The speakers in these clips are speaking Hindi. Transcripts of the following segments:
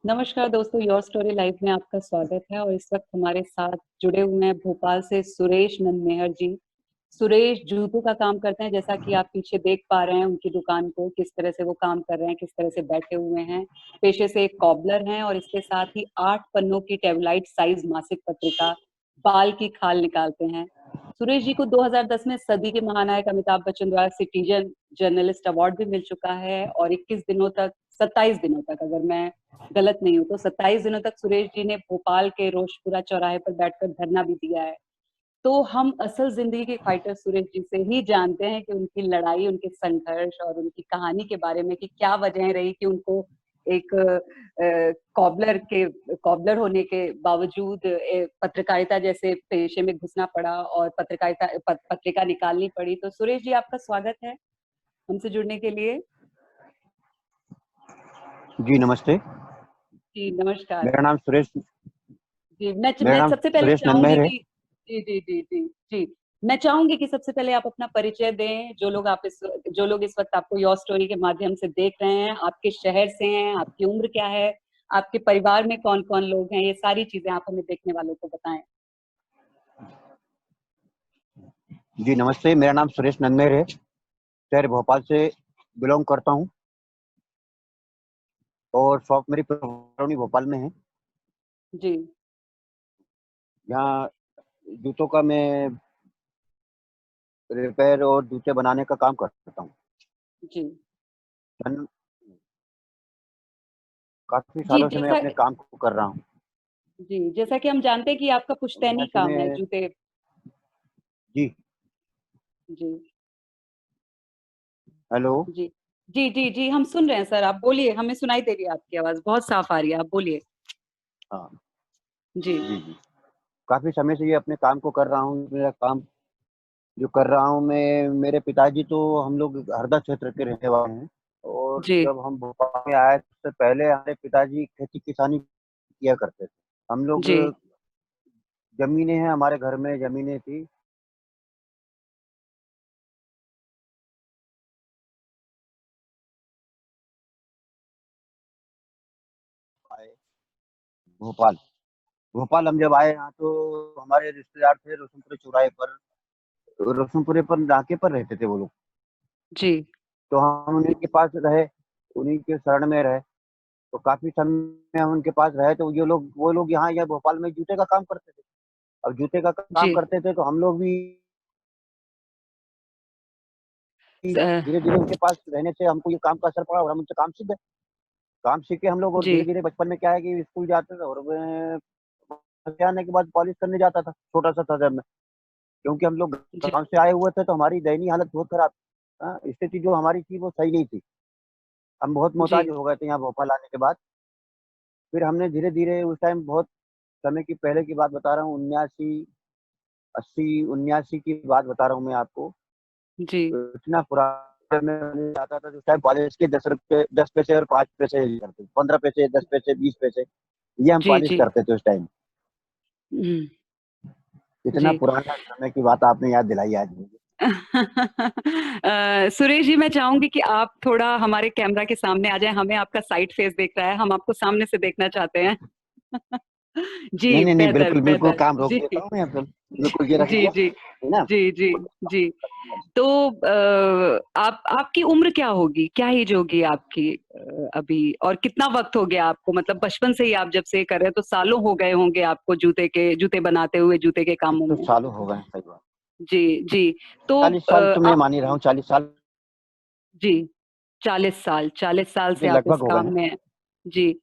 नमस्कार दोस्तों, योर स्टोरी लाइव में आपका स्वागत है और इस वक्त हमारे साथ जुड़े हुए हैं भोपाल से सुरेश नंदमेहर जी। सुरेश जूतों का काम करते हैं, जैसा कि आप पीछे देख पा रहे हैं उनकी दुकान को, किस तरह से वो काम कर रहे हैं, किस तरह से बैठे हुए हैं। पेशे से एक कॉबलर हैं और इसके साथ ही 8 पन्नों की टेबलाइट साइज मासिक पत्रिका बाल की खाल निकालते हैं। सुरेश जी को 2010 में सदी के महानायक अमिताभ बच्चन द्वारा सिटीजन जर्नलिस्ट अवार्ड भी मिल चुका है और 21 दिनों तक 27 दिनों तक, अगर मैं गलत नहीं हूँ तो 27 दिनों तक सुरेश जी ने भोपाल के रोशपुरा चौराहे पर बैठकर धरना भी दिया है। तो हम असल जिंदगी के फाइटर सुरेश जी से ही जानते हैं कि उनकी लड़ाई, उनके संघर्ष और उनकी कहानी के बारे में, कि क्या वजह रही कि उनको एक कॉबलर होने के बावजूद पत्रकारिता जैसे पेशे में घुसना पड़ा और पत्रिका निकालनी पड़ी। तो सुरेश जी, आपका स्वागत है हमसे जुड़ने के लिए। जी नमस्ते। जी नमस्कार। मेरा नाम सुरेश जी, मेरा मैं नाम सबसे पहले सुरेश चाहूंगी नंदमेहर है। कि जी, मैं चाहूंगी कि सबसे पहले आप अपना परिचय दें। जो लोग इस वक्त आपको योर स्टोरी के माध्यम से देख रहे हैं, आपके शहर से हैं, आपकी उम्र क्या है, आपके परिवार में कौन कौन लोग हैं, ये सारी चीजें आप हमें देखने वालों को बताएं। जी नमस्ते, मेरा नाम सुरेश नंदमेहर है। शहर भोपाल से बिलोंग करता हूँ और शॉप मेरी पुरौनी भोपाल में है। जी यहाँ जूतों का मैं रिपेयर और जूते बनाने का काम करता हूँ। जी सन काफी जी सालों से मैं जैसा अपने काम को कर रहा हूँ। जी, जैसा कि हम जानते हैं कि आपका पुश्तैनी उन्यासी काम है, में जूते। जी जी हेलो। जी जी, हम सुन रहे हैं सर, आप बोलिए, हमें सुनाई दे रही है, आपकी आवाज बहुत साफ आ रही है, आप बोलिए। हाँ जी जी जी, काफी समय से ये अपने काम को कर रहा हूँ। मेरा काम जो कर रहा हूँ मैं, मेरे पिताजी तो हम लोग हरदा क्षेत्र के रहने वाले हैं और जी जब हम भोपाल में आए तो पहले हमारे पिताजी खेती किसानी किया करते थे। हम लोग जी जमीनें हैं, हमारे घर में जमीनें थी। आए भोपाल भोपाल हम जब आए यहाँ तो हमारे रिश्तेदार थे रोशनपुरे चौराहे पर, रोशनपुरे पर नाके पर रहते थे वो लोग। जी तो हम उन्हीं के पास रहे, उन्हीं के शरण में रहे। तो काफी समय हम उनके पास रहे तो वो लोग यहाँ भोपाल में जूते का काम करते थे। अब जूते का काम जी करते थे तो हम लोग भी अ, धीरे धीरे उनके पास रहने से हमको ये काम का असर पड़ा और हम उनसे काम सीख गए। काम सीख के हम लोग और जी धीरे धीरे बचपन में क्या है कि स्कूल जाते थे और मैं घर आने के बाद पॉलिश करने जाता था, छोटा सा था जब मैं। क्योंकि हम लोग जी गाँव से आए हुए थे तो हमारी दयनीय हालत बहुत खराब थी। स्थिति जो हमारी थी वो सही नहीं थी। हम बहुत जी मोहताज हो गए थे यहाँ भोपाल आने के बाद। फिर हमने धीरे धीरे उस टाइम, बहुत समय की पहले की बात बता रहा हूँ, 79 80 79 की बात बता रहा हूँ मैं आपको। जी इतना पुराना में आता था, उस टाइम पॉलिश के 10 रुपए 10 पैसे और 5 पैसे करते थे, 15 पैसे 10 पैसे 20 पैसे, ये हम जी पॉलिश जी करते थे उस टाइम। हम्म, इतना जी पुराना समय की बात आपने याद दिलाई आज मुझे। सुरेश जी, मैं चाहूंगी कि आप थोड़ा हमारे कैमरा के सामने आ जाएं। हमें आपका साइड फेस देख रहा है, हम आपको सामने से देखना चाहते हैं। नहीं जी, नहीं नहीं, बेहतर बिल्कुल बिल्कुल, बेहतर। काम रोक जी देता हूँ मैं, बिल्कुल ये जी रखिए, जी है ना। जी जी जी। तो आप, आपकी उम्र क्या होगी, क्या एज होगी आपकी अभी, और कितना वक्त हो गया आपको, मतलब बचपन से ही आप जब से कर रहे हैं तो सालों हो गए होंगे आपको जूते बनाते हुए, जूते के अब कामों तो में। चालू हो गए, सही बात। जी जी। तो 40 साल तो मैं आप, मान ही रहा हूँ, 40 साल जी, 40 साल से के आप इस लगभग हो गए काम हैं। में हैं। जी।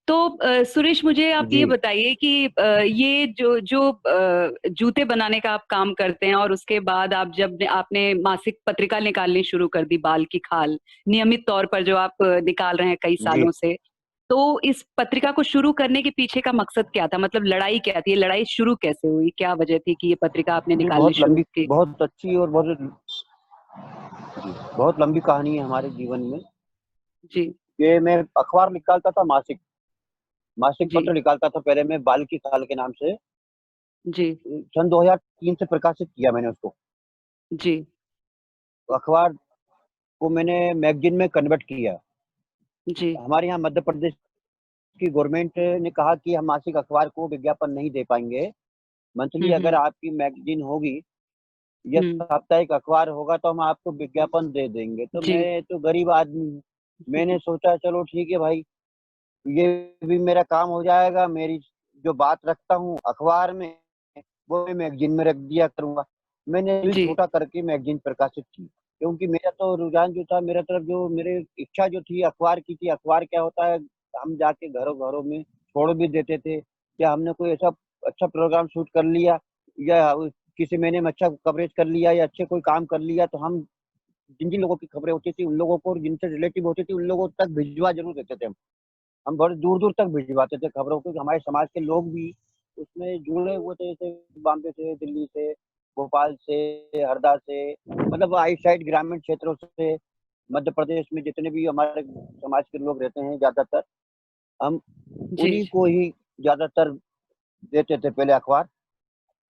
तो सुरेश, मुझे आप जी ये बताइए कि ये जो जो जूते बनाने का आप काम करते हैं और उसके बाद आप जब आपने मासिक पत्रिका निकालनी शुरू कर दी, बाल की खाल, नियमित तौर पर जो आप निकाल रहे हैं कई जी, सालों से, तो इस पत्रिका को शुरू करने के पीछे का मकसद क्या था, मतलब लड़ाई क्या थी, ये लड़ाई शुरू कैसे हुई, क्या वजह थी कि ये पत्रिका आपने ये निकालनी बहुत शुरू लंबी, की। बहुत अच्छी और बहुत लंबी कहानी है हमारे जीवन में। जी ये मैं अखबार निकालता था, मासिक मासिक जी पत्र निकालता था पहले मैं, बाल की खाल के नाम से। जी सन 2003 से प्रकाशित किया मैंने उसको। जी अखबार को मैंने मैगजीन में कन्वर्ट किया। जी हमारे यहाँ मध्य प्रदेश की गवर्नमेंट ने कहा कि हम मासिक अखबार को विज्ञापन नहीं दे पाएंगे, मंथली अगर आपकी मैगजीन होगी या साप्ताहिक अखबार होगा तो हम आपको विज्ञापन दे देंगे। तो जी मैं तो गरीब आदमी हूँ, मैंने सोचा चलो ठीक है भाई, ये भी मेरा काम हो जाएगा, मेरी जो बात रखता हूँ अखबार में वो मैं मैगजीन में रख दिया करूंगा। मैंने भी जी छोटा करके मैगजीन प्रकाशित की, क्योंकि मेरा तो रुझान जो था, मेरा तरफ जो मेरे इच्छा जो थी अखबार की थी। अखबार क्या होता है, हम जाके घरों घरों में छोड़ भी देते थे, या हमने कोई ऐसा अच्छा प्रोग्राम शूट कर लिया या किसी महीने में अच्छा कवरेज कर लिया या अच्छे कोई काम कर लिया, तो हम जिन जिन लोगों की खबरें होती थी उन लोगों को, जिनसे रिलेटिव होती थी उन लोगों तक भिजवा जरूर देते थे। हम बहुत दूर दूर तक भिजवाते थे खबरों को, कि हमारे समाज के लोग भी उसमें जुड़े हुए थे, जैसे बॉम्बे से, दिल्ली से, भोपाल से, हरदा से, मतलब आई साइड ग्रामीण क्षेत्रों से, मध्य प्रदेश में जितने भी हमारे समाज के लोग रहते हैं ज्यादातर, हम जी उन्हीं को ही ज्यादातर देते थे पहले अखबार।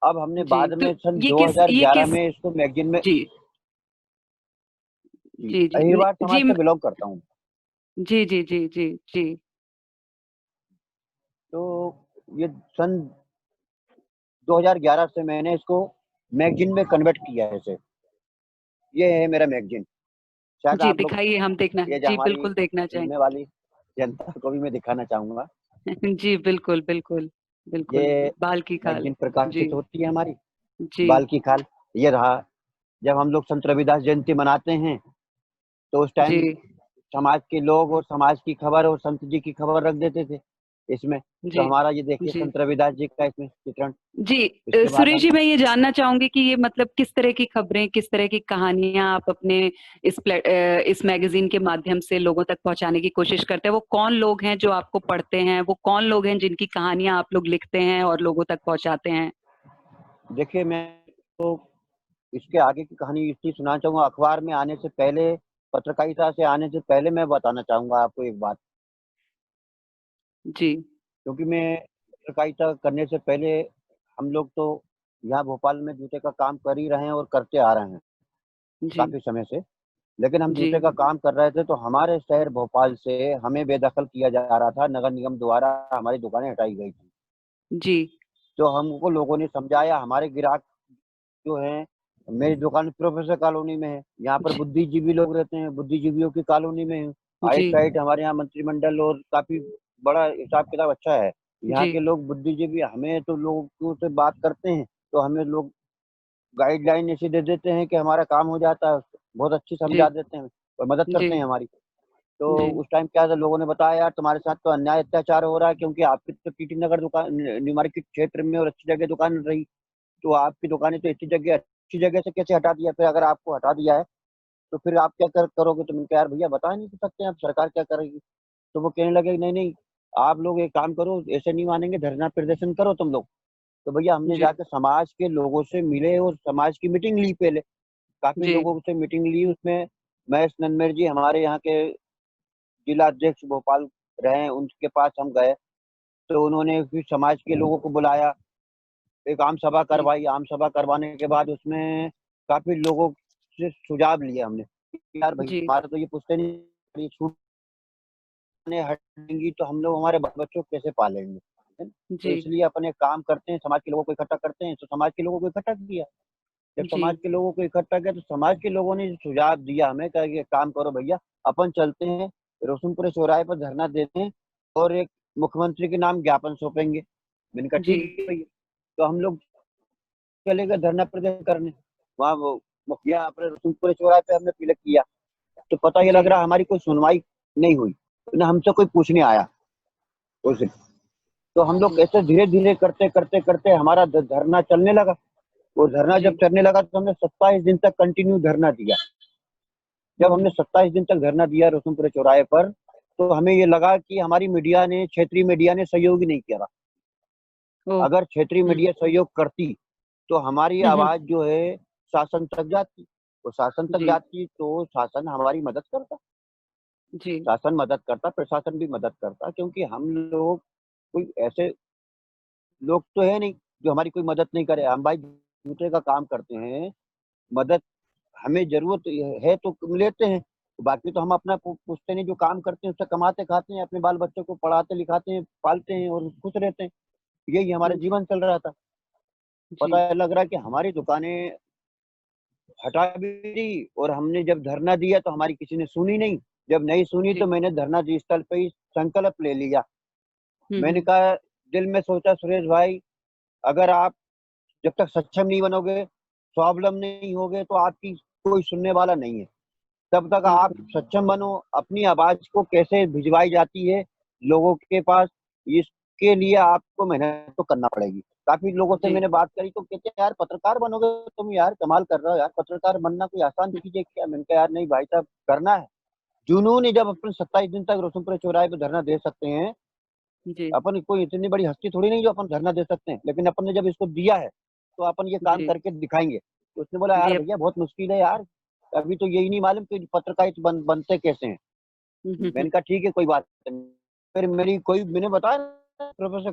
अब हमने जी। बाद तो में सन ये 2011 किस में इसको मैगजीन में, जी जी, जी जी अहिरवार जी समाज से बिलोंग करता हूँ। जी जी जी जी जी तो ये सन 2011 से मैंने इसको मैगजीन में कन्वर्ट किया है इसे। ये है मेरा मैगजीन। शायद जी आप लोग, दिखाइए, हम देखना, ये जो जी हमारी बिल्कुल देखना सुनने चाहेंगे। वाली जनता को भी मैं दिखाना चाहूंगा। जी बिल्कुल बिल्कुल बिल्कुल। ये बाल की खाल। मैगजीन जी प्रकाशित होती है हमारी, जी बाल की खाल। ये रहा, जब हम लोग संत रविदास जयंती मनाते हैं तो उस जी टाइम समाज के लोग और समाज की खबर और संत जी की खबर रख देते थे इसमें। तो जी हमारा ये देखिए जी संत रविदास जी का इसमें चित्रण। जी। इसके बाद सुरेश हम, जी, मैं ये जानना चाहूंगी कि ये मतलब किस तरह की खबरें, किस तरह की कहानियां आप अपने इस मैगजीन के माध्यम से लोगों तक पहुंचाने की कोशिश करते हैं? वो कौन लोग हैं जो आपको पढ़ते हैं? वो कौन लोग हैं जिनकी कहानियां आप लोग लिखते हैं और लोगों तक पहुंचाते हैं? देखिए मैं तो इसके आगे की कहानी इतनी सुनाना चाहूंगा। अखबार में आने से पहले, पत्रकारिता से आने से पहले मैं बताना चाहूंगा आपको एक बात, जी क्योंकि मैं पत्रकारिता करने से पहले, हम लोग तो यहाँ भोपाल में जूते का काम कर ही रहे हैं और करते आ रहे हैं जी काफी समय से। लेकिन हम जी जूते का काम कर रहे थे तो हमारे शहर भोपाल से हमें बेदखल किया जा रहा था, नगर निगम द्वारा हमारी दुकानें हटाई गई थी। जी तो हमको लोगों ने समझाया, हमारे ग्राहक जो हैं, मेरी दुकान प्रोफेसर कॉलोनी में है, यहाँ पर जी बुद्धिजीवी लोग रहते हैं, बुद्धिजीवियों की कॉलोनी में है। आई जी साइड हमारे यहाँ मंत्रिमंडल और काफी बड़ा हिसाब किताब अच्छा है। यहाँ जी के लोग बुद्धिजीवी, हमें तो लोगों से बात करते हैं तो हमें लोग गाइडलाइन ऐसी दे देते हैं कि हमारा काम हो जाता है, बहुत अच्छी जी समझा देते हैं और मदद जी करते हैं हमारी। तो जी उस टाइम क्या था, लोगों ने बताया यार तुम्हारे साथ तो अन्याय अत्याचार हो रहा है, क्योंकि आपकी तो टीटी नगर दुकान, न्यू मार्केट क्षेत्र में और अच्छी जगह दुकान रही, तो आपकी दुकानें तो अच्छी जगह से कैसे हटा दिया? फिर अगर आपको हटा दिया है तो फिर आप क्या करोगे? तो मैंने कहा यार भैया बता नहीं सकते आप, सरकार क्या करेगी। तो वो कहने लगे नहीं नहीं, आप लोग एक काम करो, ऐसे नहीं मानेंगे, धरना प्रदर्शन करो तुम लोग। तो भैया हमने जी जाकर समाज के लोगों से मिले और समाज की मीटिंग ली पहले, काफी जी लोगों से मीटिंग ली। उसमें महेश नंदमेर जी हमारे यहाँ के जिला अध्यक्ष भोपाल रहे हैं, उनके पास हम गए। तो उन्होंने फिर समाज के लोगों को बुलाया, एक आम सभा जी करवाई। आम सभा करवाने के बाद उसमें काफी लोगों से सुझाव लिए हमने कि यार भाई जी हमारा तो ये पुश्तैनी, ये छूट ने हटेंगी तो हम लोग हमारे बच्चों को कैसे पालेंगे, है ना? तो जी इसलिए अपने काम करते हैं, समाज के लोगों को इकट्ठा करते हैं। तो समाज के लोगों को इकट्ठा किया। जब जी समाज के लोगों को इकट्ठा किया तो समाज के लोगों ने सुझाव दिया हमें, कहा कि एक काम करो भैया, अपन चलते हैं रोशनपुरे चौराहे पर धरना देते हैं और एक मुख्यमंत्री के नाम ज्ञापन सौंपेंगे। मैंने कहा जी ठीक है भैया। तो हम लोग चले गए धरना प्रदर्शन करने। वहाँ वो मुखिया अपने रोशनपुरे चौराहे पे हमने तिलक किया। तो पता ये जी लग रहा हमारी कोई सुनवाई नहीं हुई, ना हमसे कोई पूछने आया उस दिन। तो हम लोग जी ऐसे धीरे धीरे करते करते करते हमारा धरना चलने लगा। वो धरना जी जब चलने लगा तो हमने 27 दिन तक कंटिन्यू धरना दिया। जब हमने 27 दिन तक धरना दिया रोशनपुरे चौराहे पर, तो हमें ये लगा कि हमारी मीडिया ने, क्षेत्रीय मीडिया ने सहयोग ही नहीं किया। ओ अगर क्षेत्रीय हम्म मीडिया सहयोग करती तो हमारी हम्म आवाज जो है शासन तक जाती। वो शासन तक जी जाती तो शासन हमारी मदद करता, जी शासन मदद करता, प्रशासन भी मदद करता, क्योंकि हम लोग कोई ऐसे लोग तो है नहीं जो हमारी कोई मदद नहीं करे। हम भाई जूते का काम करते हैं, मदद हमें जरूरत है तो लेते हैं। बाकी तो हम अपना पूछते नहीं, जो काम करते हैं उससे कमाते खाते हैं, अपने बाल बच्चों को पढ़ाते लिखाते हैं, पालते हैं और खुश रहते हैं। यही हमारा जी, जीवन चल रहा था। जी, पता लग रहा है कि हमारी दुकानें हटा भी दी, और हमने जब धरना दिया तो हमारी किसी ने सुनी नहीं। जब नहीं सुनी तो जी। मैंने धरना स्थल पे ही संकल्प ले लिया। हुँ, मैंने हुँ। कहा, दिल में सोचा, सुरेश भाई, अगर आप जब तक सक्षम नहीं बनोगे, स्वावलंबी नहीं होगे, तो आपकी कोई सुनने वाला नहीं है। तब तक आप बिल्कुल। सक्षम बनो, अपनी आवाज को कैसे भिजवाई जाती है लोगों के पास, इसके लिए आपको मेहनत तो करना पड़ेगी। काफी लोगों से जी। मैंने बात करी तो कहते हैं, यार पत्रकार बनोगे तुम, यार कमाल कर रहे हो यार, पत्रकार बनना कोई आसान हुँ, चीज है क्या? मैंने कहा, यार नहीं भाई साहब, करना है। जुनून है, जब अपन 27 दिन तक रोशनपुरा चौराहे पे धरना दे सकते हैं। जी, अपन कोई इतनी बड़ी हस्ती थोड़ी नहीं जो अपन धरना दे सकते हैं, लेकिन अपन ने जब इसको दिया है तो अपन ये काम जी, करके दिखाएंगे। तो उसने बोला, यार जी। भैया बहुत मुश्किल है यार, अभी तो यही नहीं मालूम कि पत्रकारिता बनते कैसे हैं। हुँ, हुँ, हुँ। मैंने कहा ठीक है, कोई बात नहीं। फिर मैंने बताया ना, प्रोफेसर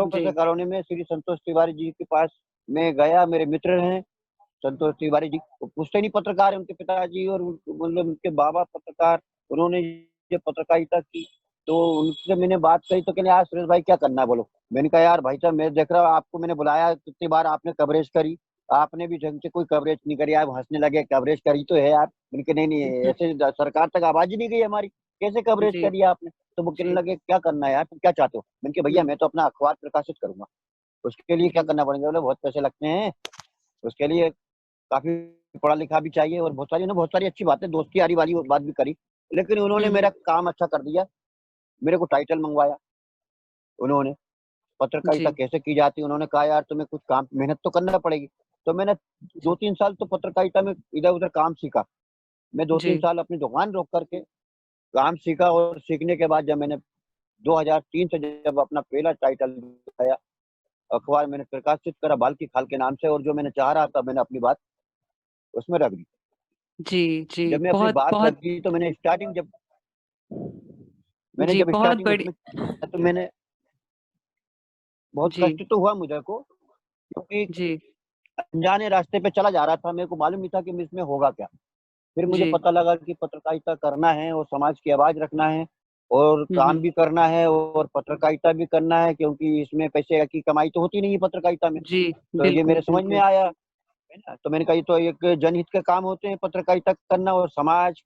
जी, कॉलोनी में श्री संतोष तिवारी जी के पास मैं गया। मेरे मित्र हैं संतोष तिवारी जी, वो पूछते नहीं पत्रकार है, उनके पिताजी और मतलब उनके बाबा पत्रकार, उन्होंने ये पत्रकारिता की। तो उनसे मैंने बात करी तो कहने, यार सुरेश भाई क्या करना है बोलो। मैंने कहा, यार भाई साहब, मैं देख रहा हूँ आपको, मैंने बुलाया कितनी बार, आपने कवरेज करी, आपने भी ढंग से कोई कवरेज नहीं करी। आप हंसने लगे, कवरेज करी तो है यार। मैंने कहा, नहीं नहीं, ऐसे सरकार तक आवाज ही नहीं गई हमारी, कैसे कवरेज जी, करी आपने? तो वो कहने जी। लगे, क्या करना है यार, तुम क्या चाहते हो? मैंने कहा, भैया हुँ, मैं तो अपना अखबार प्रकाशित करूंगा, उसके लिए क्या जी, करना पड़ेगा? बोले बहुत पैसे लगते हैं, उसके लिए काफी पढ़ा लिखा भी चाहिए, और बहुत सारी अच्छी बातें, दोस्ती यारी वाली बात भी करी। लेकिन हुँ, उन्होंने हुँ। मेरा काम अच्छा कर दिया, मेरे को टाइटल मंगवाया उन्होंने। पत्रकारिता जी, कैसे की जाती है उन्होंने कहा, यार तुम्हें कुछ काम मेहनत तो करना पड़ेगी। तो मैंने दो जी, तीन साल तो पत्रकारिता में इधर उधर काम सीखा। मैं दो तीन जी, साल अपनी दुकान रोक करके काम सीखा, और सीखने के बाद जब मैंने 2003 से जब अपना पहला टाइटल आया, अखबार मैंने प्रकाशित करा बाल की खाल के नाम से, और जो मैंने चाह रहा था मैंने अपनी बात उसमें रख दी। जी, जी। जब मैं अपनी बहुत, बात रख बहुत दी तो मैंने जी, जब बहुत स्टार्टिंग बड़ी उसमें किया, तो मैंने बहुत जी, कष्ट तो हुआ मुझे को, क्योंकि जी, अनजाने रास्ते पे चला जा रहा था, मेरे को मालूम नहीं था कि इसमें होगा क्या। फिर मुझे जी। पता लगा कि पत्रकारिता करना है और समाज की आवाज रखना है, और हुँ, काम हुँ। भी करना है और पत्रकारिता भी करना है, क्योंकि इसमें पैसे की कमाई तो होती नहीं है पत्रकारिता में। जी, तो ये मेरे बिल्कुल, समझ में बिल्कुल। आया, है ना? तो मैंने कहा, ये तो एक जनहित के काम होते हैं पत्रकारिता करना, और समाज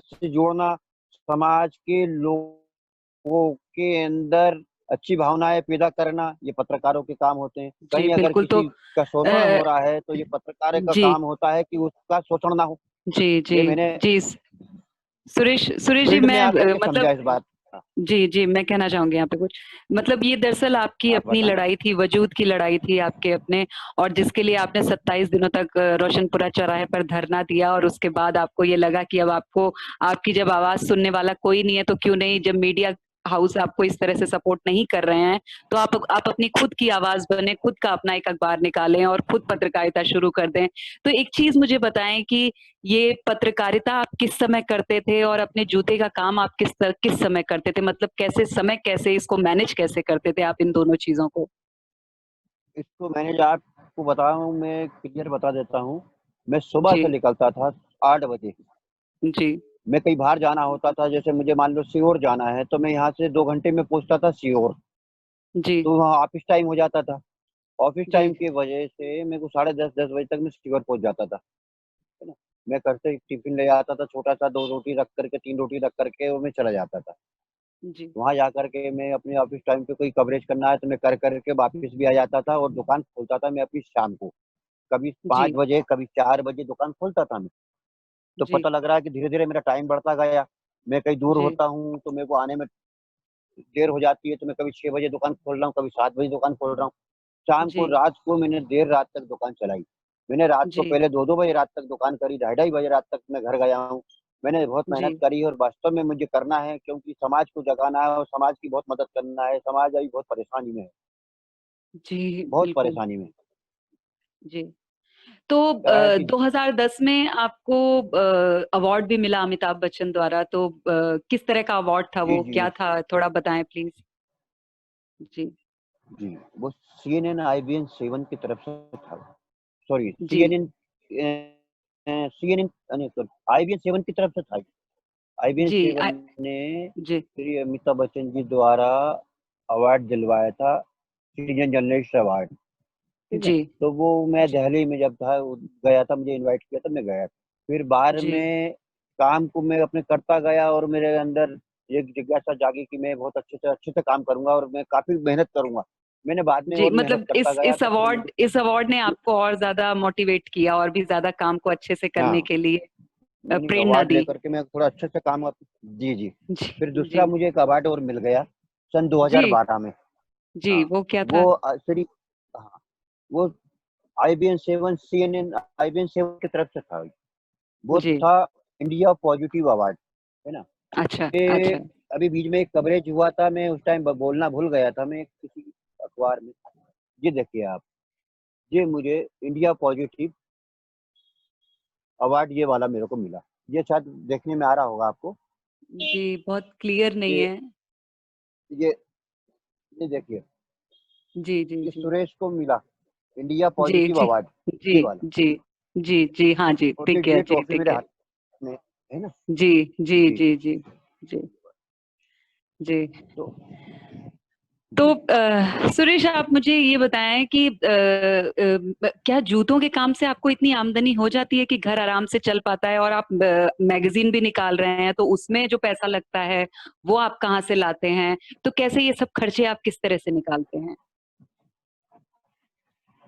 से जोड़ना, समाज के लोगों के अंदर अच्छी भावनाएं पैदा करना, ये पत्रकारों के काम होते हैं। जी, कहीं अगर बिल्कुल तो किसी का शोषण अ, हो रहा है तो ये पत्रकारों का जी, काम होता है कि उसका शोषण ना हो। जी, जी, ये मैंने जी। सुरेश सुरेश जी फील्ड में मैं आकर के समझा मतलब इस बात। हाँ, जी, जी, मैं कहना चाहूँगी यहाँ पे कुछ। मतलब ये दरअसल आपकी आप अपनी बताएं। लड़ाई थी, वजूद की लड़ाई थी आपके अपने और जिसके लिए आपने 27 दिनों तक रोशनपुरा चौराहे पर धरना दिया और उसके बाद आपको ये लगा कि अब आपको आपकी जब आवाज़ सुनने वाला कोई नहीं है, तो क्यों नहीं जब मीडिया हाउस आपको इस तरह से सपोर्ट नहीं कर रहे हैं, तो आप अपनी खुद की आवाज़ बनें, खुद का अपना एक अखबार निकालें और खुद पत्रकारिता शुरू कर दें। तो एक चीज़ मुझे बताएँ कि ये पत्रकारिता आप किस समय करते थे और अपने जूते का काम आप किस समय करते थे? मतलब कैसे इसको मैनेज कैसे करते थे आप इन दोनों चीज़ों को? इसको मैंने जो आपको बता रहा हूँ, मैं क्लियर बता देता हूँ। मैं सुबह से जी, निकलता था 8 बजे। जी, मैं कहीं बाहर जाना होता था, जैसे मुझे मान लो सीहोर जाना है, तो मैं यहाँ से 2 घंटे में पहुंचता था सीहोर। जी, तो वहाँ ऑफिस टाइम हो जाता था। ऑफिस जी, टाइम की वजह से मेरे को 10:30 10 बजे तक मैं सीहोर पहुंच जाता था, है ना? मैं घर से टिफिन ले आता था, छोटा सा 2 रोटी रख करके, 3 रोटी रख करके, और मैं चला जाता था। जी, वहां जा करके मैं अपने ऑफिस टाइम पे कोई कवरेज करना है तो मैं कर करके वापस भी आ जाता था, और दुकान खोलता था मैं अपनी शाम को, कभी पाँच जी, बजे कभी 4 बजे दुकान खोलता था मैं। तो जी, पता लग रहा है कि धीरे धीरे मेरा टाइम बढ़ता गया। मैं कहीं दूर जी, होता हूँ तो मेरे को आने में देर हो जाती है, तो मैं कभी 6 बजे दुकान खोल रहा हूँ, कभी 7 बजे दुकान खोल रहा हूँ। शाम को, जी, रात को मैंने देर रात तक दुकान चलाई। मैंने रात को जी, पहले 2-2 बजे रात तक दुकान करी, ढाई ढाई बजे रात तक मैं घर गया हूँ। मैंने बहुत मेहनत जी, करी, और वास्तव में मुझे करना है, क्योंकि समाज को जगाना है और समाज की बहुत मदद करना है। समाज अभी बहुत परेशानी में है, जी, बहुत बिल्कुल, परेशानी में है। जी। तो क्या है कि 2010 में आपको अवार्ड भी मिला अमिताभ बच्चन द्वारा, तो किस तरह का अवार्ड था जी, वो? जी, क्या था? थोड़ा बताएँ प्लीज़? जी, जी, वो CNN IBN 7 की तरफ से था। सॉरी, जी, CNN CNN, नहीं सॉरी, IBN 7 की तरफ से था। IBN जी 7 ने जी श्री अमिताभ बच्चन जी द्वारा अवार्ड दिलवाया था, सिटीजन जर्नलिस्ट अवार्ड। ठीक है, जी तो वो मैं जी दिल्ली में जब था गया था, मुझे इनवाइट किया था, मैं गया था। फिर बाद जी में काम को मैं अपने करता गया और मेरे अंदर एक जिज्ञासा जागी कि मैं बहुत अच्छे से काम करूंगा और मैं काफी मेहनत करूंगा। मैंने बाद में जी, और मेहनत मतलब करता गया तो फिर मुझे, इस अवार्ड ने आपको और ज्यादा मोटिवेट किया और भी ज्यादा काम को अच्छे से करने हाँ, के लिए नहीं, प्रेरणा अवार्ड दी। लेकर के मैं थोड़ा अच्छे से काम जी जी। जी फिर जी दूसरा मुझे एक अवार्ड और मिल गया सन जी 2012 में। जी, हाँ, वो क्या था? वो श्री, हाँ, वो IBN 7 CNN IBN 7 की तरफ से था। वो जी, था इंडिया पॉजिटिव अवार्ड, है ना। अच्छा ये अच्छा। अभी बीच में एक कवरेज हुआ था, मैं उस टाइम बोलना भूल गया था, मैं किसी अखबार में, ये देखिए आप, ये मुझे इंडिया पॉजिटिव अवार्ड ये वाला मेरे को मिला। ये शायद देखने में आ रहा होगा आपको। जी, बहुत क्लियर नहीं ये है। ये ये देखिए, जी जी ये जी सुरेश को मिला इंडिया जी पॉजिटिव जी अवार्ड, जी ये वाला। जी जी जी, हाँ जी, और दिख गया ये जी, ट्रॉफी दिख मेरे गया। हाथ में है ना। जी जी जी, जी जी जी जी। तो तो जी, सुरेश, आप मुझे ये बताएं कि क्या जूतों के काम से आपको इतनी आमदनी हो जाती है कि घर आराम से चल पाता है, और आप मैगजीन भी निकाल रहे हैं तो उसमें जो पैसा लगता है वो आप कहाँ से लाते हैं? तो कैसे ये सब खर्चे आप किस तरह से निकालते हैं?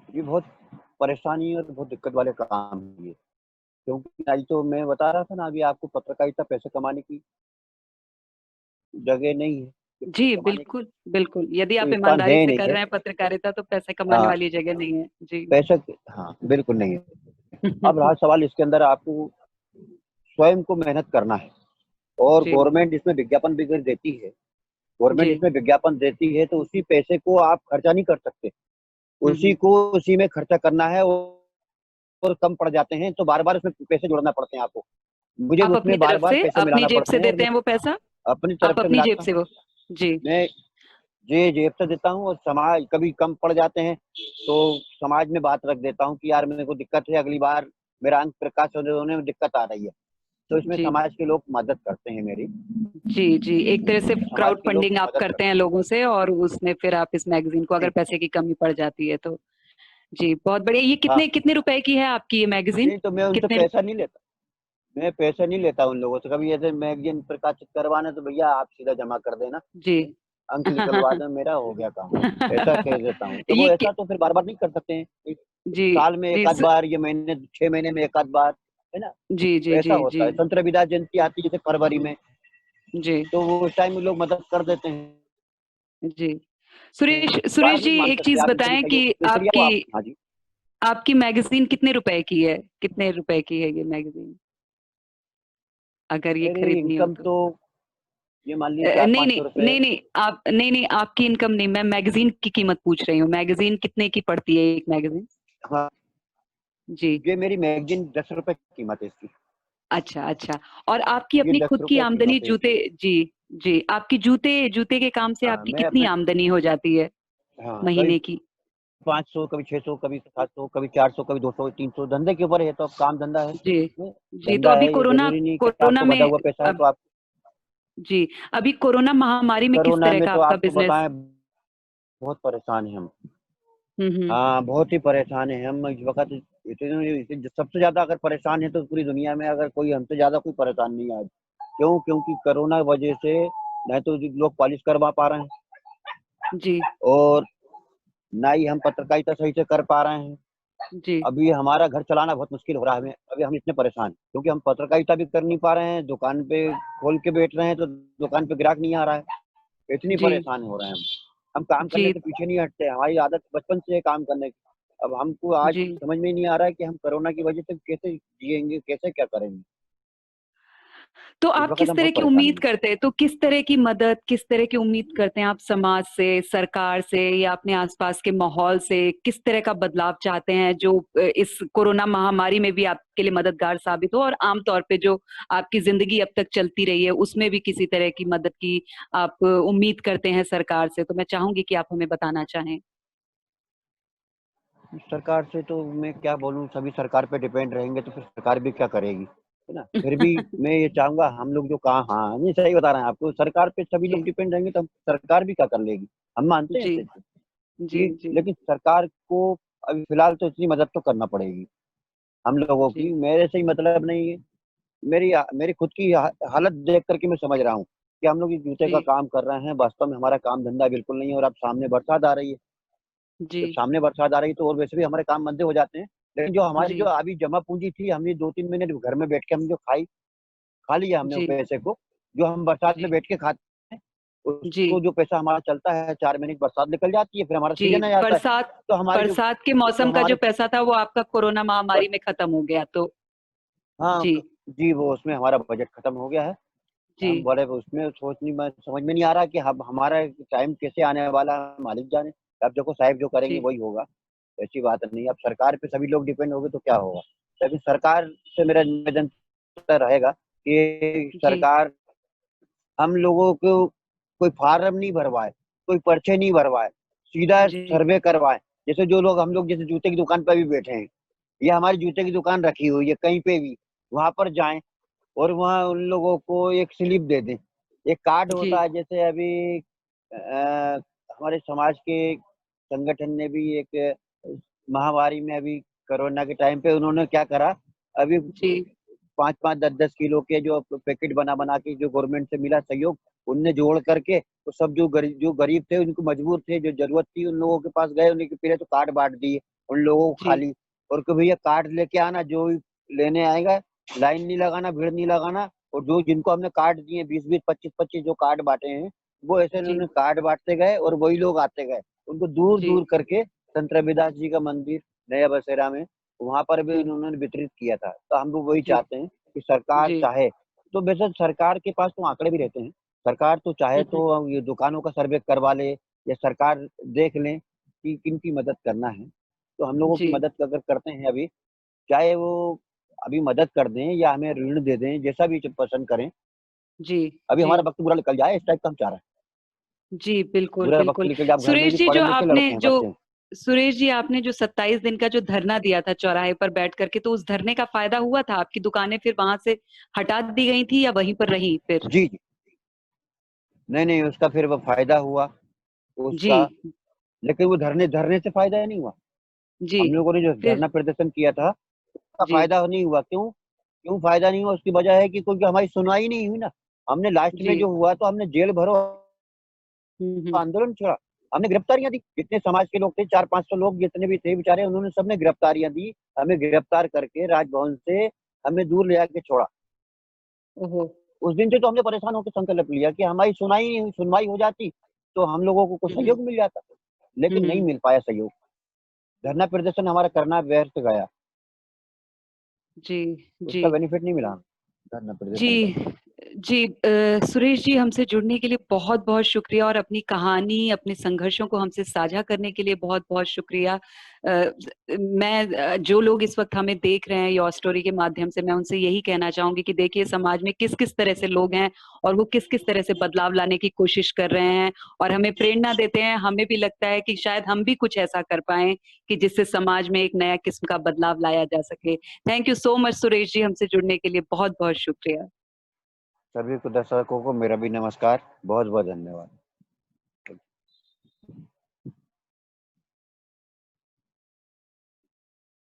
ये बहुत परेशानी और बहुत दिक्कत वाले काम है ये। क्योंकि आज तो मैं बता रहा था ना अभी आपको, पत्रकारिता पैसे कमाने की जगह नहीं है, ये पैसे जी कमाने की बिल्कुल बिल्कुल, यदि आप कोई स्थान ईमानदारी है से नहीं कर है। रहे हैं पत्रकारिता तो पैसे कमाने हाँ, वाली जगह नहीं है जी। पैसा, हाँ, बिल्कुल नहीं है। अब रहा सवाल, इसके अंदर आपको स्वयं को मेहनत करना है, और जी गवर्नमेंट इसमें विज्ञापन भी अगर देती है, गवर्नमेंट जी। इसमें विज्ञापन देती है तो उसी पैसे को आप खर्चा नहीं कर सकते, उसी हम्म। को उसी में खर्चा करना है, और कम पड़ जाते हैं तो बार बार उसमें पैसे जोड़ना पड़ते हैं आपको। मुझे आप उसमें बार बार पैसे अपनी मिलाना जेब पड़ते से हैं, और देते मैं हैं वो पैसा? अपनी तरफ आप से अपनी जेब मिलाता से हूँ। वो? जी मैं ये जेब से देता हूँ, और समाज कभी कम पड़ जाते हैं तो समाज में बात रख देता हूँ कि यार मेरे को दिक्कत है, अगली बार मेरा अंक प्रकाश होने में दिक्कत आ रही है, तो इसमें जी समाज के लोग मदद करते हैं मेरी। जी जी, एक तरह से समाज क्राउड के लोग फंडिंग आप मदद करते हैं करते लोगों से, और उसमें फिर आप इस मैगजीन को अगर हैं। पैसे की कमी पड़ जाती है तो। जी, बहुत बढ़िया। ये हाँ, कितने कितने रुपए की है आपकी ये मैगजीन? नहीं तो मैं उनसे कितने? पैसा नहीं लेता, मैं पैसा नहीं लेता उन लोगों से। कभी ऐसे मैगजीन प्रकाशित करवाना तो भैया आप सीधा जमा कर देना, जी अंक निकलवा देना, मेरा हो गया काम, ऐसा कह देता हूँ। तो वो ये ऐसा तो फिर बार बार नहीं कर सकते हैं, जी साल में जी एक आध बार, ये महीने 6 महीने में एक आध बार, है ना। जी तो जी ऐसा जी होता जी है, संत रविदास जयंती आती है जैसे फरवरी में, जी तो वो उस टाइम लोग मदद कर देते हैं। जी। सुरेश बार सुरेश जी, नहीं मांग एक सकते, चीज आप इनसे भी बताएं सहयोग कि केसरिया को आपकी आप, हाँ जी। आपकी मैगजीन कितने रुपए की है? कितने रुपए की है ये मैगजीन, अगर ये मेरी खरीदनी हो इनकम तो? तो ये मान लीजिए चार नहीं पाँच नहीं सौ रुपए नहीं नहीं, आप नहीं नहीं, आपकी इनकम नहीं, मैं मैगजीन की कीमत पूछ रही हूँ। मैगजीन कितने की पड़ती है एक मैगजीन? हाँ, जी, ये मेरी मैगजीन 10 रुपए की कीमत है इसकी। अच्छा अच्छा। और आपकी ये अपनी दस खुद की रुपए आमदनी कीमत है जूते? इसकी। जी जी, आपकी जूते जूते के काम से हाँ, आपकी मैं कितनी अपने, आमदनी हो जाती है हाँ, कभी महीने की? 500, कभी 600, कभी 700, कभी 400, कभी 200, 300, धंधे के ऊपर है, तो अब काम धंधा है। जी जी। तो धंधा अभी है, ये कोरोना जरूरी नहीं कि कोरोना आपको बंधा में हुआ पैसा है अब तो आप। जी, अभी कोरोना महामारी में किस कोरोना तरह में का तो आपका आपको बिजनेस? बताएं, बहुत परेशान है हम। हम्म। हाँ, बहुत ही परेशान है हम इस वक्त। इतने सबसे ज्यादा अगर परेशान है तो पूरी दुनिया में अगर कोई हमसे ज्यादा कोई परेशान नहीं है आज। क्यों? क्योंकि कोरोना वजह से न तो लोग पॉलिश करवा पा रहे हैं, जी और ना ही हम पत्रकारिता सही से कर पा रहे हैं। जी अभी हमारा घर चलाना बहुत मुश्किल हो रहा है हमें, अभी हम इतने परेशान हैं, क्योंकि हम पत्रकारिता भी कर नहीं पा रहे हैं, दुकान पे खोल के बैठ रहे हैं तो दुकान पे ग्राहक नहीं आ रहा है, इतनी जी परेशान हो रहे हैं हम काम करने जी से पीछे नहीं हटते, हमारी आदत बचपन से है काम करने की। अब हमको आज जी। समझ में ही नहीं आ रहा है कि हम कोरोना की वजह से कैसे जिएंगे, कैसे क्या करेंगे। तो इस आप वक्त किस हम तरह बहुत की परेशानी उम्मीद में। करते हैं? तो किस तरह की मदद, किस तरह की उम्मीद करते हैं आप समाज से, सरकार से, या अपने आसपास के माहौल से? किस तरह का बदलाव चाहते हैं जो इस कोरोना महामारी में भी आपके लिए मददगार साबित हो, और आमतौर पे जो आपकी जिंदगी अब तक चलती रही है उसमें भी किसी तरह की मदद की आप उम्मीद करते हैं सरकार से? तो मैं चाहूंगी कि आप हमें बताना चाहें। सरकार से तो मैं क्या बोलूँ, सभी सरकार पे डिपेंड रहेंगे तो फिर सरकार भी क्या करेगी, है ना? फिर भी मैं ये चाहूँगा हम लोग जो कहा हाँ, नहीं सही बता रहे हैं आपको, सरकार पे सभी लोग जी, डिपेंड रहेंगे तो सरकार भी क्या कर लेगी? हम मानते हैं जी, इस चीज़ को जी, कि जी, लेकिन सरकार को अभी फिलहाल तो इतनी मदद तो करना पड़ेगी, हम लोगों की। जी, मेरे से ही मतलब नहीं है, मेरी खुद की हालत देख कर के मैं समझ रहा हूँ कि हम लोग ये जूते का जी, काम कर रहे हैं, वास्तव में हमारा काम धंधा बिल्कुल नहीं है और अब सामने बरसात आ रही है। जी, जब सामने बरसात आ रही है तो और वैसे भी हमारे काम मंदे हो जाते हैं। लेकिन जो हमारी जो जी, अभी जमा पूँजी थी, हमने 2-3 महीने जो घर में बैठ के हम जो खा लिया हमने वो जी, पैसे को, जो हम बरसात में जी, बैठ के खाते हैं, जी, उसको जो पैसा हमारा चलता है 4 महीने की बरसात निकल जाती है, फिर हमारा जी, सीज़न आ जाता है। बरसात तो हमारी जो बरसात के तो मौसम का जो हमारे पैसा था वो आपका कोरोना ब महामारी में खत्म हो गया तो हाँ, जी, जी, वो उसमें हमारा बजट खत्म हो गया है। जी, हम बड़े उसमें समझ में नहीं आ रहा कि हम हमारा टाइम कैसे आने वाला है, मालिक जाने। अब देखो साहब जो करेंगे जी, वही होगा, ऐसी बात नहीं है। अब सरकार पे सभी लोग डिपेंड हो गए तो क्या होगा? लेकिन सरकार से मेरा निवेदन रहेगा कि जी, सरकार हम लोगों को कोई फार्म नहीं भरवाए, कोई पर्चे नहीं भरवाए, सीधा जी, सर्वे करवाए। जैसे जो लोग हम लोग जैसे जूते की दुकान पे भी बैठे हैं, या हमारी जूते की दुकान रखी हुई है कहीं पे भी, वहाँ पर जाएँ और वहाँ उन लोगों को एक स्लिप दे दें। एक कार्ड जी, होता है जैसे अभी हमारे समाज के संगठन ने भी एक महामारी में अभी कोरोना के टाइम पे उन्होंने क्या करा, अभी जी, 5-5, 10-10 किलो के जो पैकेट बना-बना के जो गवर्नमेंट से मिला सहयोग, उनने जोड़ करके तो सब जो गरीब थे, उनको मजबूर थे, जो ज़रूरत थी, उन लोगों के पास गए, उन्हीं के पहले तो कार्ड बाँट दिए, उन लोगों को जी, खाली और कि भैया कार्ड लेके आना, जो लेने आएगा, लाइन नहीं लगाना, भीड़ नहीं लगाना और जो जिनको हमने कार्ड दिए 20-20, 25-25 जो कार्ड बाँटे हैं, वो ऐसे जी, उन्होंने कार्ड बाँटते गए और वही लोग आते गए। उनको दूर-दूर जी, करके संत रविदास जी का मंदिर, नया बसेरा में, वहाँ पर भी जी, उन्होंने वितरित किया था। तो हम लोग वही जी, चाहते हैं कि सरकार जी, चाहे, तो वैसे सरकार के पास तो आंकड़े भी रहते हैं। सरकार तो चाहे हुँ, हुँ, तो ये दुकानों का सर्वे करवा ले या सरकार देख लें कि किनकी मदद करना है। तो हम लोगों की जी, मदद अगर करते हैं अभी, चाहे वो अभी मदद कर दें या हमें ऋण दे दें, जैसा भी च पसंद करें। जी, अभी जी, हमारा वक़्त बुरा निकल जाए, इस टाइप का हम चाह रहे हैं। जी, बिल्कुल, बुरा वक़्त बिल्कुल। निकल जाए, अब घर में सुरेश भी जी जो पढ़े-लिखे आपने लड़के हैं, जो बच्चे हैं। सुरेश जी आपने जो 27 दिन का जो धरना दिया था चौराहे पर बैठ कर के, तो उस धरने का फ़ायदा हुआ था? आपकी दुकानें फिर वहाँ से हटा दी गई थी या वहीं पर रहीं फिर? जी, जी। नहीं, नहीं, उसका फिर वो फ़ायदा हुआ, जी, उसका लेकिन वो धरने धरने से फ़ायदा नहीं हुआ। जी, हम लोगों ने जो फिर धरना प्रदर्शन किया था, उसका जी, फ़ायदा नहीं हुआ। क्यों? क्यों फ़ायदा नहीं हुआ? उसकी वजह है कि क्योंकि हमारी सुनवाई नहीं हुई ना। हमने लास्ट में जी। जो हुआ तो हमने जेल भरो हुँ, हुँ। आंदोलन छेड़ा। हमने गिरफ्तारियाँ दी। जितने समाज के लोग थे 400-500 लोग जितने भी थे बेचारे उन्होंने सबने गिरफ्तारियाँ दी। हमें गिरफ्तार करके राजभवन से हमें दूर ले जाके छोड़ा। ओहो! उस दिन से तो हमने परेशान होके संकल्प लिया कि हमारी सुनाई नहीं हुई, सुनवाई हो जाती तो हम लोगों को कुछ हुँ, हुँ। सहयोग मिल जाता। हुँ, लेकिन नहीं हुँ। मिल पाया सहयोग। धरना प्रदर्शन हमारा करना व्यर्थ गया। जी, जी। उसका बेनिफिट नहीं मिला धरना प्रदर्शन का। जी, जी सुरेश जी हमसे जुड़ने के लिए बहुत-बहुत शुक्रिया और अपनी कहानी, अपने संघर्षों को हमसे साझा करने के लिए बहुत-बहुत शुक्रिया। जो लोग इस वक़्त हमें देख रहे हैं योर स्टोरी के माध्यम से, मैं उनसे यही कहना चाहूँगी कि देखिए समाज में किस-किस तरह से लोग हैं और वो किस-किस तरह से बदलाव लाने की कोशिश कर रहे हैं और हमें प्रेरणा देते हैं। हमें भी लगता है कि शायद हम भी कुछ ऐसा कर पाएँ कि जिससे समाज में एक नया किस्म का बदलाव लाया जा सके। Thank you so much Suresh ji हमसे जुड़ने के लिए बहुत-बहुत शुक्रिया। सभी को दर्शकों को मेरा भी नमस्कार। बहुत-बहुत धन्यवाद।